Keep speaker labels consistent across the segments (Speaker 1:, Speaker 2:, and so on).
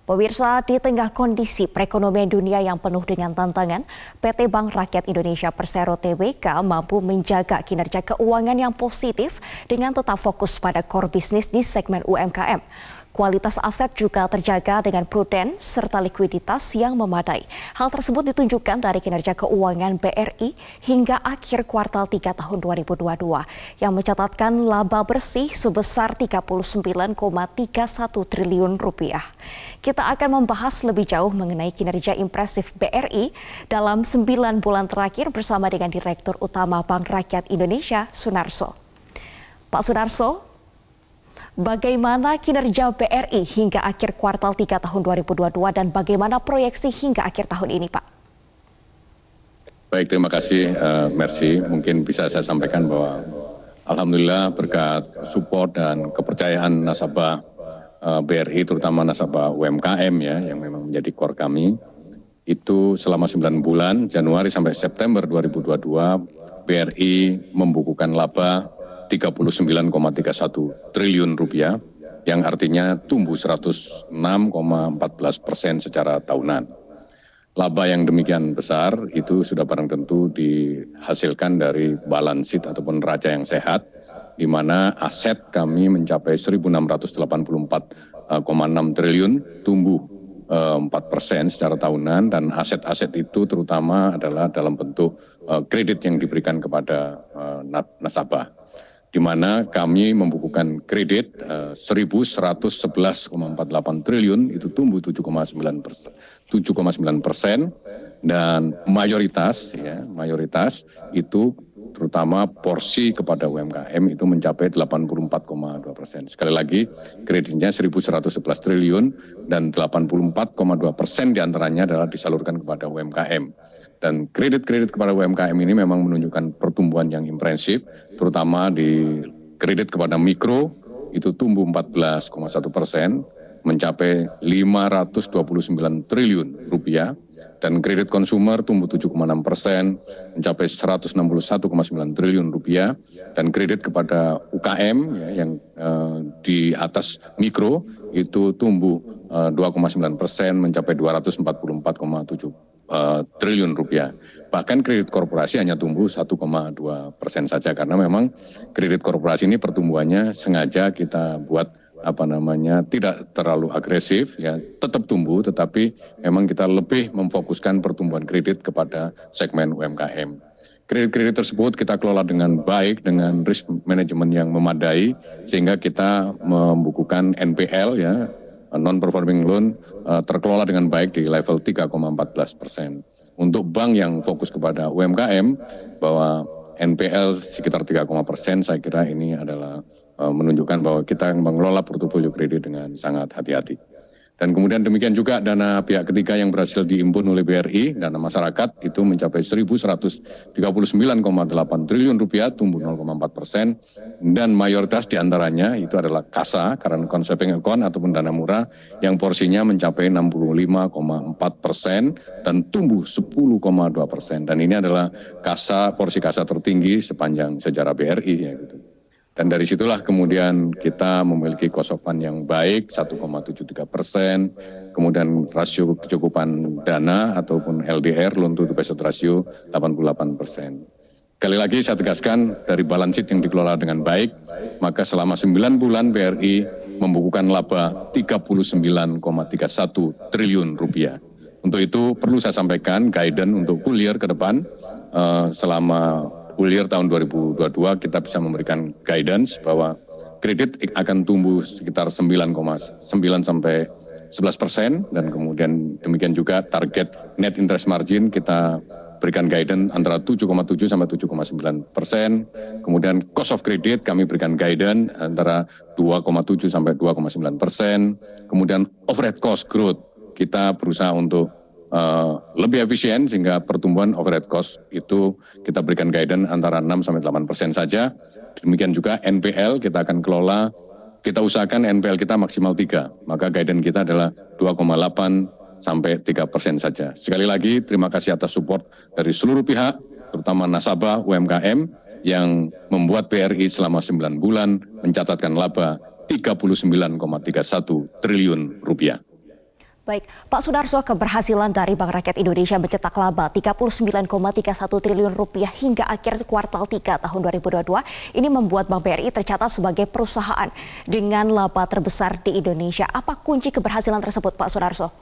Speaker 1: Pemirsa, di tengah kondisi perekonomian dunia yang penuh dengan tantangan, PT Bank Rakyat Indonesia Persero Tbk mampu menjaga kinerja keuangan yang positif dengan tetap fokus pada core bisnis di segmen UMKM. Kualitas aset juga terjaga dengan prudent serta likuiditas yang memadai. Hal tersebut ditunjukkan dari kinerja keuangan BRI hingga akhir kuartal 3 tahun 2022 yang mencatatkan laba bersih sebesar 39,31 triliun rupiah. Kita akan membahas lebih jauh mengenai kinerja impresif BRI dalam 9 bulan terakhir bersama dengan Direktur Utama Bank Rakyat Indonesia, Sunarso. Pak Sunarso, bagaimana kinerja BRI hingga akhir kuartal 3 tahun 2022 dan bagaimana proyeksi hingga akhir tahun ini, Pak?
Speaker 2: Baik, terima kasih, Mercy. Mungkin bisa saya sampaikan bahwa alhamdulillah berkat support dan kepercayaan nasabah BRI, terutama nasabah UMKM ya, yang memang menjadi core kami, itu selama 9 bulan, Januari sampai September 2022, BRI membukukan laba 39,31 triliun rupiah, yang artinya tumbuh 106,14% secara tahunan. Laba yang demikian besar itu sudah barang tentu dihasilkan dari balance sheet ataupun neraca yang sehat, di mana aset kami mencapai 1.684,6 triliun, tumbuh 4% secara tahunan, dan aset-aset itu terutama adalah dalam bentuk kredit yang diberikan kepada nasabah, di mana kami membukukan kredit 1.111,48 triliun, itu tumbuh 7,9%, dan mayoritas itu terutama porsi kepada UMKM itu mencapai 84,2%. Sekali lagi, kreditnya 1.111 triliun dan 84,2% diantaranya adalah disalurkan kepada UMKM. Dan kredit-kredit kepada UMKM ini memang menunjukkan pertumbuhan yang impresif, terutama di kredit kepada mikro itu tumbuh 14,1%, mencapai 529 triliun rupiah, dan kredit konsumer tumbuh 7,6%, mencapai 161,9 triliun rupiah, dan kredit kepada UKM ya, yang di atas mikro itu tumbuh 2,9%, mencapai 244,7 triliun rupiah. Bahkan kredit korporasi hanya tumbuh 1,2% saja, karena memang kredit korporasi ini pertumbuhannya sengaja kita buat tidak terlalu agresif ya, tetap tumbuh, tetapi memang kita lebih memfokuskan pertumbuhan kredit kepada segmen UMKM. Kredit-kredit tersebut kita kelola dengan baik, dengan risk management yang memadai, sehingga kita membukukan NPL ya, non-performing loan, terkelola dengan baik di level 3,14%. Untuk bank yang fokus kepada UMKM, bahwa NPL sekitar 3,% saya kira ini adalah menunjukkan bahwa kita mengelola portofolio kredit dengan sangat hati-hati. Dan kemudian demikian juga dana pihak ketiga yang berhasil diimpun oleh BRI, dana masyarakat itu mencapai 1.139,8 triliun rupiah, tumbuh 0,4%, dan mayoritas diantaranya itu adalah KASA, current account saving account ataupun dana murah, yang porsinya mencapai 65,4% dan tumbuh 10,2%. Dan ini adalah porsi KASA tertinggi sepanjang sejarah BRI ya gitu. Dan dari situlah kemudian kita memiliki cost of fund yang baik 1,73%, kemudian rasio kecukupan dana ataupun LDR, loan to deposit ratio 88%. Sekali lagi saya tegaskan, dari balance sheet yang dikelola dengan baik, maka selama 9 bulan BRI membukukan laba 39,31 triliun rupiah. Untuk itu perlu saya sampaikan guidance untuk full year ke depan, selama full year tahun 2022 kita bisa memberikan guidance bahwa kredit akan tumbuh sekitar 9,9 sampai 11%, dan kemudian demikian juga target net interest margin kita berikan guidance antara 7,7 sampai 7,9%. Kemudian cost of credit kami berikan guidance antara 2,7 sampai 2,9%. Kemudian overhead cost growth kita berusaha untuk lebih efisien, sehingga pertumbuhan overhead cost itu kita berikan guidance antara 6 sampai 8% saja. Demikian juga NPL kita akan kelola, kita usahakan NPL kita maksimal 3, maka guidance kita adalah 2,8 sampai 3% saja. Sekali lagi terima kasih atas support dari seluruh pihak, terutama nasabah UMKM yang membuat BRI selama 9 bulan mencatatkan laba 39,31 triliun rupiah.
Speaker 1: Baik, Pak Sunarso, keberhasilan dari Bank Rakyat Indonesia mencetak laba 39,31 triliun rupiah hingga akhir kuartal 3 tahun 2022 ini membuat Bank BRI tercatat sebagai perusahaan dengan laba terbesar di Indonesia. Apa kunci keberhasilan tersebut, Pak Sunarso?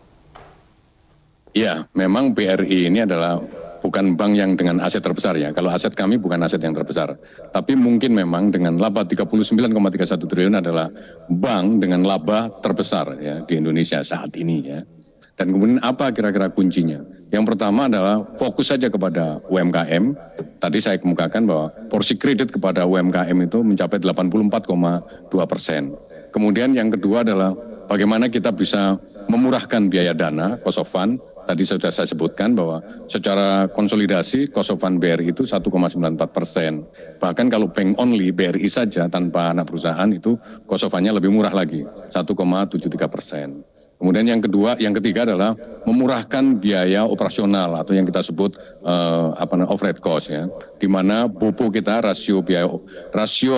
Speaker 2: Ya, memang BRI ini adalah bukan bank yang dengan aset terbesar ya. Kalau aset kami bukan aset yang terbesar. Tapi mungkin memang dengan laba 39,31 triliun adalah bank dengan laba terbesar ya di Indonesia saat ini ya. Dan kemudian apa kira-kira kuncinya? Yang pertama adalah fokus saja kepada UMKM. Tadi saya kemukakan bahwa porsi kredit kepada UMKM itu mencapai 84,2%. Kemudian yang kedua adalah bagaimana kita bisa memurahkan biaya dana, cost of fund. Tadi sudah saya sebutkan bahwa secara konsolidasi cost of fund BRI itu 1,94%. Bahkan kalau bank only BRI saja tanpa anak perusahaan itu cost of fund-nya lebih murah lagi, 1,73%. Kemudian yang ketiga adalah memurahkan biaya operasional atau yang kita sebut overhead cost ya, di mana BOPO kita rasio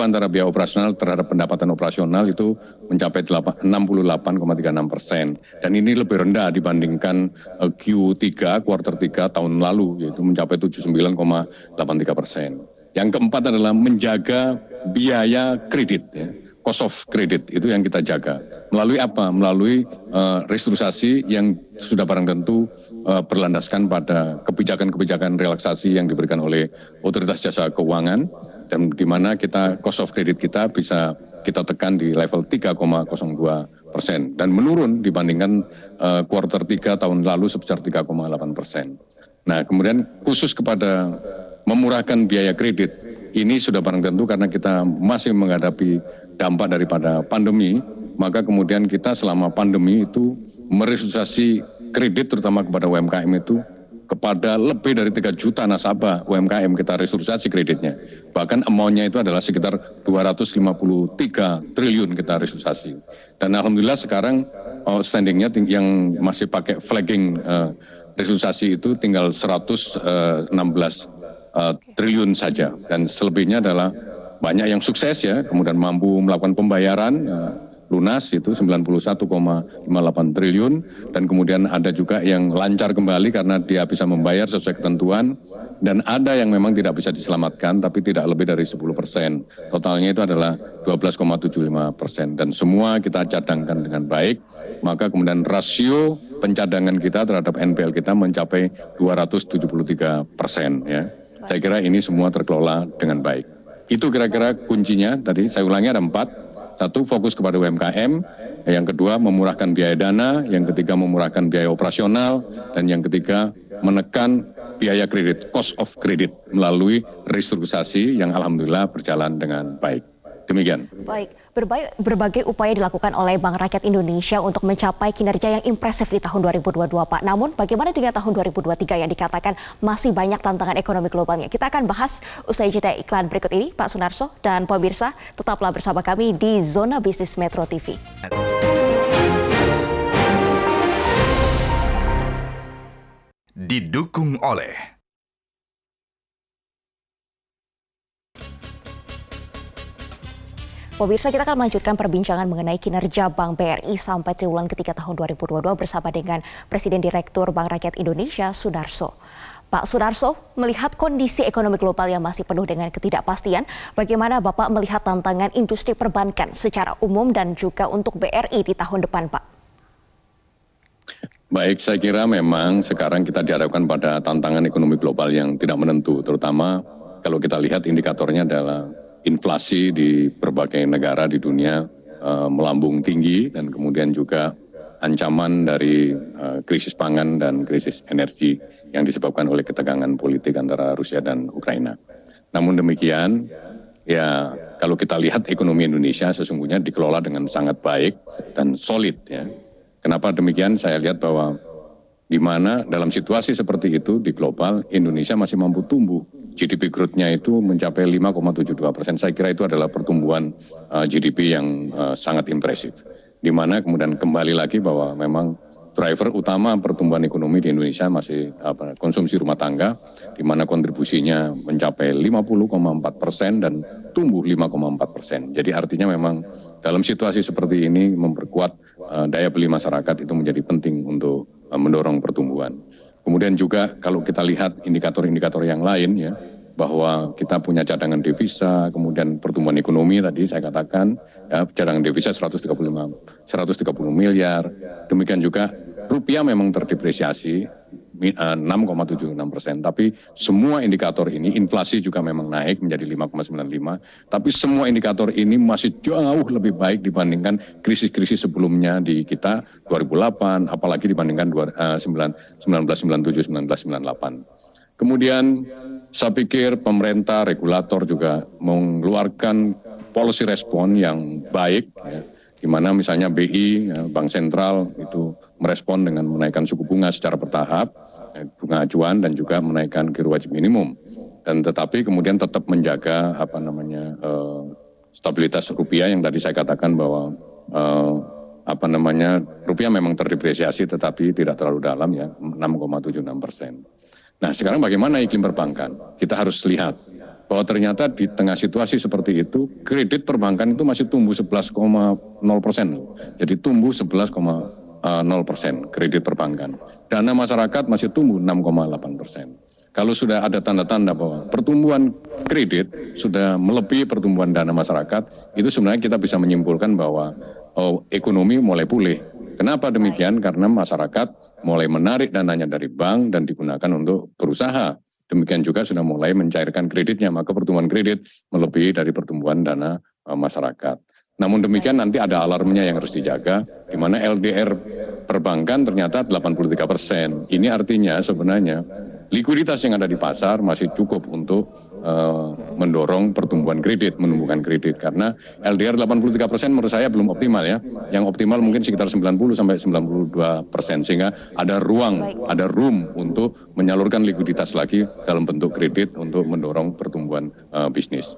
Speaker 2: antara biaya operasional terhadap pendapatan operasional itu mencapai 68,36%, dan ini lebih rendah dibandingkan Q3 kuartal 3 tahun lalu, yaitu mencapai 79,83%. Yang keempat adalah menjaga biaya kredit ya. Cost of credit itu yang kita jaga. Melalui apa? Melalui restrukturisasi yang sudah barang tentu berlandaskan pada kebijakan-kebijakan relaksasi yang diberikan oleh Otoritas Jasa Keuangan, dan di mana kita cost of credit kita bisa kita tekan di level 3,02% dan menurun dibandingkan kuartal 3 tahun lalu sebesar 3,8%. Nah, kemudian khusus kepada memurahkan biaya kredit, ini sudah barang tentu karena kita masih menghadapi dampak daripada pandemi, maka kemudian kita selama pandemi itu merestrukturisasi kredit terutama kepada UMKM itu kepada lebih dari 3 juta nasabah UMKM kita restrukturisasi kreditnya. Bahkan amount-nya itu adalah sekitar 253 triliun kita restrukturisasi. Dan alhamdulillah sekarang outstanding-nya yang masih pakai flagging restrukturisasi itu tinggal 116 triliun saja, dan selebihnya adalah banyak yang sukses ya, kemudian mampu melakukan pembayaran lunas itu 91,58 triliun, dan kemudian ada juga yang lancar kembali karena dia bisa membayar sesuai ketentuan, dan ada yang memang tidak bisa diselamatkan tapi tidak lebih dari 10%. Totalnya itu adalah 12,75%, dan semua kita cadangkan dengan baik, maka kemudian rasio pencadangan kita terhadap NPL kita mencapai 273% ya. Saya kira ini semua terkelola dengan baik. Itu kira-kira kuncinya tadi, saya ulangi ada 4. Satu, fokus kepada UMKM. Yang kedua, memurahkan biaya dana. Yang ketiga, memurahkan biaya operasional. Dan yang ketiga, menekan biaya kredit, cost of credit melalui restrukturisasi yang alhamdulillah berjalan dengan baik. Demikian.
Speaker 1: Baik, berbagai upaya dilakukan oleh Bank Rakyat Indonesia untuk mencapai kinerja yang impresif di tahun 2022, Pak. Namun bagaimana dengan tahun 2023 yang dikatakan masih banyak tantangan ekonomi globalnya? Kita akan bahas usai jeda iklan berikut ini, Pak Sunarso dan pemirsa. Tetaplah bersama kami di Zona Bisnis Metro TV.
Speaker 3: Didukung oleh
Speaker 1: Pemirsa, kita akan melanjutkan perbincangan mengenai kinerja Bank BRI sampai triwulan ketiga tahun 2022 bersama dengan Presiden Direktur Bank Rakyat Indonesia, Sunarso. Pak Sunarso, melihat kondisi ekonomi global yang masih penuh dengan ketidakpastian, bagaimana Bapak melihat tantangan industri perbankan secara umum dan juga untuk BRI di tahun depan, Pak?
Speaker 2: Baik, saya kira memang sekarang kita dihadapkan pada tantangan ekonomi global yang tidak menentu, terutama kalau kita lihat indikatornya adalah inflasi di berbagai negara di dunia melambung tinggi, dan kemudian juga ancaman dari krisis pangan dan krisis energi yang disebabkan oleh ketegangan politik antara Rusia dan Ukraina. Namun demikian, ya kalau kita lihat ekonomi Indonesia sesungguhnya dikelola dengan sangat baik dan solid ya. Kenapa demikian? Saya lihat bahwa di mana dalam situasi seperti itu di global, Indonesia masih mampu tumbuh. GDP growth-nya itu mencapai 5,72%. Saya kira itu adalah pertumbuhan GDP yang sangat impresif. Di mana kemudian kembali lagi bahwa memang driver utama pertumbuhan ekonomi di Indonesia masih konsumsi rumah tangga, di mana kontribusinya mencapai 50,4% dan tumbuh 5,4%. Jadi artinya memang dalam situasi seperti ini memperkuat daya beli masyarakat itu menjadi penting untuk mendorong pertumbuhan. Kemudian juga kalau kita lihat indikator-indikator yang lain ya, bahwa kita punya cadangan devisa, kemudian pertumbuhan ekonomi tadi saya katakan, ya, cadangan devisa 130 miliar, demikian juga rupiah memang terdepresiasi 6,76%, tapi semua indikator ini, inflasi juga memang naik menjadi 5,95, tapi semua indikator ini masih jauh lebih baik dibandingkan krisis-krisis sebelumnya di kita 2008, apalagi dibandingkan 1997-1998. Kemudian saya pikir pemerintah, regulator juga mengeluarkan policy respon yang baik, ya, di mana misalnya BI, ya, Bank Sentral itu merespon dengan menaikkan suku bunga secara bertahap, bunga acuan dan juga menaikkan giro wajib minimum. Dan tetapi kemudian tetap menjaga stabilitas rupiah yang tadi saya katakan bahwa rupiah memang terdepresiasi tetapi tidak terlalu dalam ya 6,76%. Nah sekarang bagaimana iklim perbankan? Kita harus lihat bahwa ternyata di tengah situasi seperti itu, kredit perbankan itu masih tumbuh 11,0%. Jadi tumbuh 11,0% kredit perbankan. Dana masyarakat masih tumbuh 6,8%. Kalau sudah ada tanda-tanda bahwa pertumbuhan kredit sudah melebihi pertumbuhan dana masyarakat, itu sebenarnya kita bisa menyimpulkan bahwa ekonomi mulai pulih. Kenapa demikian? Karena masyarakat mulai menarik dananya dari bank dan digunakan untuk berusaha. Demikian juga sudah mulai mencairkan kreditnya, maka pertumbuhan kredit melebihi dari pertumbuhan dana masyarakat. Namun demikian nanti ada alarmnya yang harus dijaga, di mana LDR perbankan ternyata 83%. Ini artinya sebenarnya likuiditas yang ada di pasar masih cukup untuk mendorong pertumbuhan kredit, menumbuhkan kredit. Karena LDR 83% menurut saya belum optimal ya. Yang optimal mungkin sekitar 90-92%. Sehingga ada ruang, ada room untuk menyalurkan likuiditas lagi dalam bentuk kredit untuk mendorong pertumbuhan bisnis.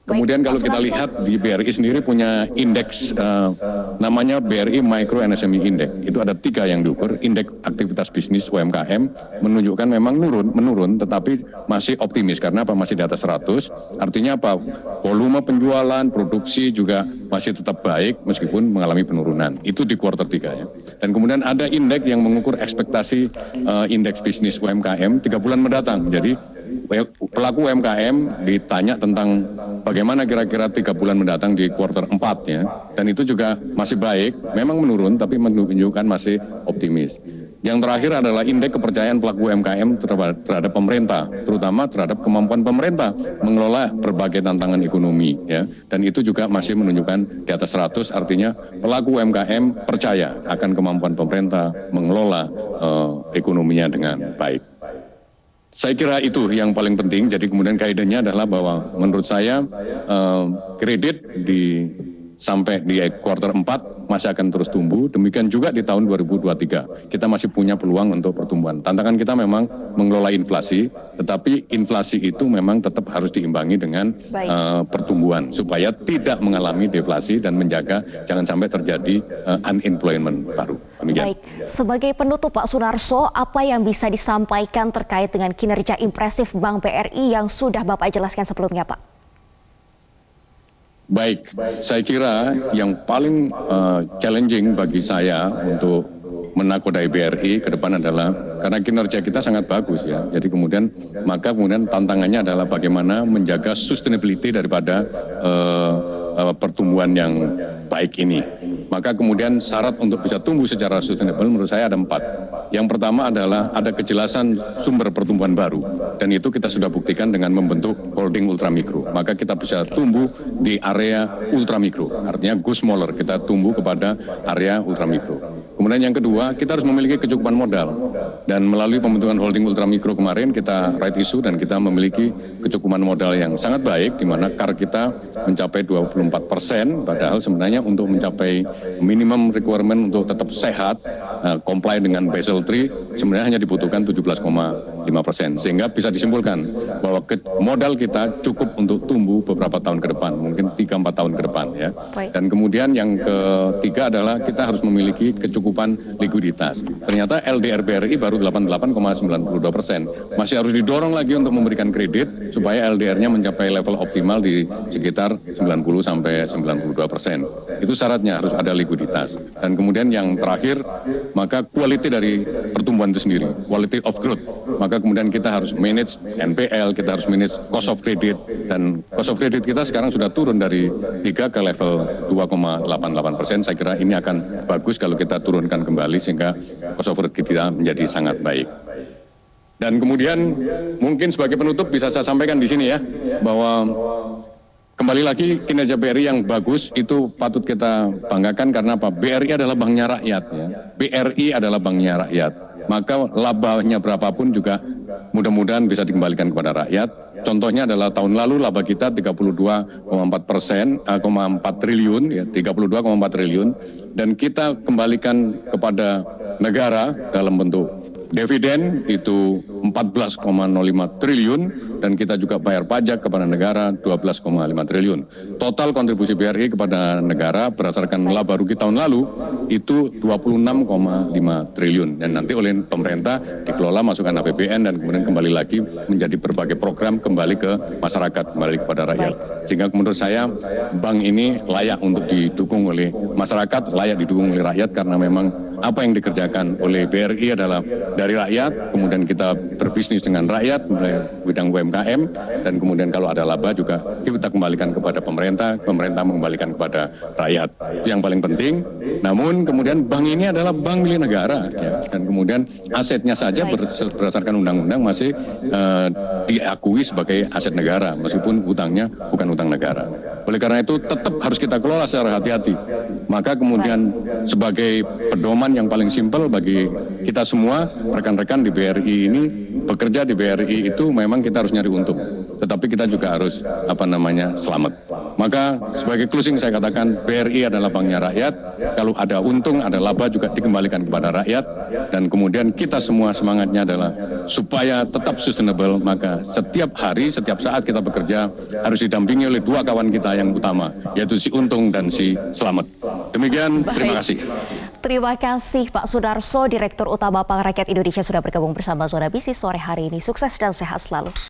Speaker 2: Kemudian kalau kita lihat di BRI sendiri punya indeks namanya BRI Micro and SME Index. Itu ada 3 yang diukur. Indeks aktivitas bisnis UMKM menunjukkan memang menurun tetapi masih optimis karena apa? Masih di atas 100. Artinya apa? Volume penjualan, produksi juga masih tetap baik meskipun mengalami penurunan. Itu di kuartal 3 ya. Dan kemudian ada indeks yang mengukur ekspektasi indeks bisnis UMKM 3 bulan mendatang. Jadi pelaku UMKM ditanya tentang bagaimana kira-kira 3 bulan mendatang di kuartal 4 ya. Dan itu juga masih baik, memang menurun tapi menunjukkan masih optimis. Yang terakhir adalah indeks kepercayaan pelaku UMKM terhadap pemerintah, terutama terhadap kemampuan pemerintah mengelola berbagai tantangan ekonomi ya. Dan itu juga masih menunjukkan di atas 100, artinya pelaku UMKM percaya akan kemampuan pemerintah mengelola ekonominya dengan baik. Saya kira itu yang paling penting. Jadi kemudian kaidahnya adalah bahwa menurut saya kredit sampai di kuartal 4 masih akan terus tumbuh. Demikian juga di tahun 2023 kita masih punya peluang untuk pertumbuhan. Tantangan kita memang mengelola inflasi, tetapi inflasi itu memang tetap harus diimbangi dengan pertumbuhan supaya tidak mengalami deflasi dan menjaga jangan sampai terjadi unemployment baru. Demikian.
Speaker 1: Baik, sebagai penutup Pak Sunarso, apa yang bisa disampaikan terkait dengan kinerja impresif Bank BRI yang sudah Bapak jelaskan sebelumnya, Pak?
Speaker 2: Baik, saya kira yang paling challenging bagi saya untuk menakodai BRI ke depan adalah karena kinerja kita sangat bagus ya. Jadi kemudian tantangannya adalah bagaimana menjaga sustainability daripada pertumbuhan yang baik ini. Maka kemudian syarat untuk bisa tumbuh secara sustainable menurut saya ada 4. Yang pertama adalah ada kejelasan sumber pertumbuhan baru. Dan itu kita sudah buktikan dengan membentuk holding ultramikro. Maka kita bisa tumbuh di area ultramikro. Artinya go smaller, kita tumbuh kepada area ultramikro. Kemudian yang kedua, kita harus memiliki kecukupan modal. Dan melalui pembentukan holding ultramikro kemarin kita right issue dan kita memiliki kecukupan modal yang sangat baik, di mana CAR kita mencapai 24%, padahal sebenarnya untuk mencapai minimum requirement untuk tetap sehat, comply dengan Basel III, sebenarnya hanya dibutuhkan 17,5%. 5%. Sehingga bisa disimpulkan bahwa modal kita cukup untuk tumbuh beberapa tahun ke depan, mungkin 3-4 tahun ke depan ya. Dan kemudian yang ketiga adalah kita harus memiliki kecukupan likuiditas. Ternyata LDR BRI baru 88,92%. Masih harus didorong lagi untuk memberikan kredit supaya LDR-nya mencapai level optimal di sekitar 90-92%. Itu syaratnya, harus ada likuiditas. Dan kemudian yang terakhir, maka quality dari pertumbuhan itu sendiri, quality of growth. Maka kemudian kita harus manage NPL, kita harus manage cost of credit, dan cost of credit kita sekarang sudah turun dari 3 ke level 2,88%. Saya kira ini akan bagus kalau kita turunkan kembali sehingga cost of credit kita menjadi sangat baik. Dan kemudian mungkin sebagai penutup bisa saya sampaikan di sini ya, bahwa kembali lagi kinerja BRI yang bagus itu patut kita banggakan karena apa? BRI adalah banknya rakyat ya. BRI adalah banknya rakyat. Maka labanya berapapun juga mudah-mudahan bisa dikembalikan kepada rakyat. Contohnya adalah tahun lalu laba kita 32,4 triliun ya, 32,4 triliun, dan kita kembalikan kepada negara dalam bentuk dividen itu 14,05 triliun, dan kita juga bayar pajak kepada negara 12,5 triliun. Total kontribusi BRI kepada negara berdasarkan laba rugi tahun lalu itu 26,5 triliun. Dan nanti oleh pemerintah dikelola masukkan APBN dan kemudian kembali lagi menjadi berbagai program kembali ke masyarakat, kembali kepada rakyat. Sehingga menurut saya bank ini layak untuk didukung oleh masyarakat, layak didukung oleh rakyat karena memang apa yang dikerjakan oleh BRI adalah dari rakyat, kemudian kita berbisnis dengan rakyat, mulai bidang UMKM, dan kemudian kalau ada laba juga kita kembalikan kepada pemerintah, pemerintah mengembalikan kepada rakyat. Itu yang paling penting. Namun kemudian bank ini adalah bank milik negara, ya, dan kemudian asetnya saja berdasarkan undang-undang masih diakui sebagai aset negara, meskipun utangnya bukan utang negara. Oleh karena itu tetap harus kita kelola secara hati-hati. Maka kemudian sebagai pedoman yang paling simpel bagi kita semua, rekan-rekan di BRI ini, bekerja di BRI itu memang kita harus nyari untung. Tetapi kita juga harus selamat. Maka sebagai closing saya katakan BRI adalah banknya rakyat. Kalau ada untung, ada laba juga dikembalikan kepada rakyat. Dan kemudian kita semua semangatnya adalah supaya tetap sustainable. Maka setiap hari, setiap saat kita bekerja harus didampingi oleh dua kawan kita yang utama, yaitu si untung dan si selamat. Demikian, terima kasih.
Speaker 1: Terima kasih Pak Sudarso, Direktur Utama Bank Rakyat Indonesia sudah bergabung bersama Zona Bisnis sore hari ini. Sukses dan sehat selalu.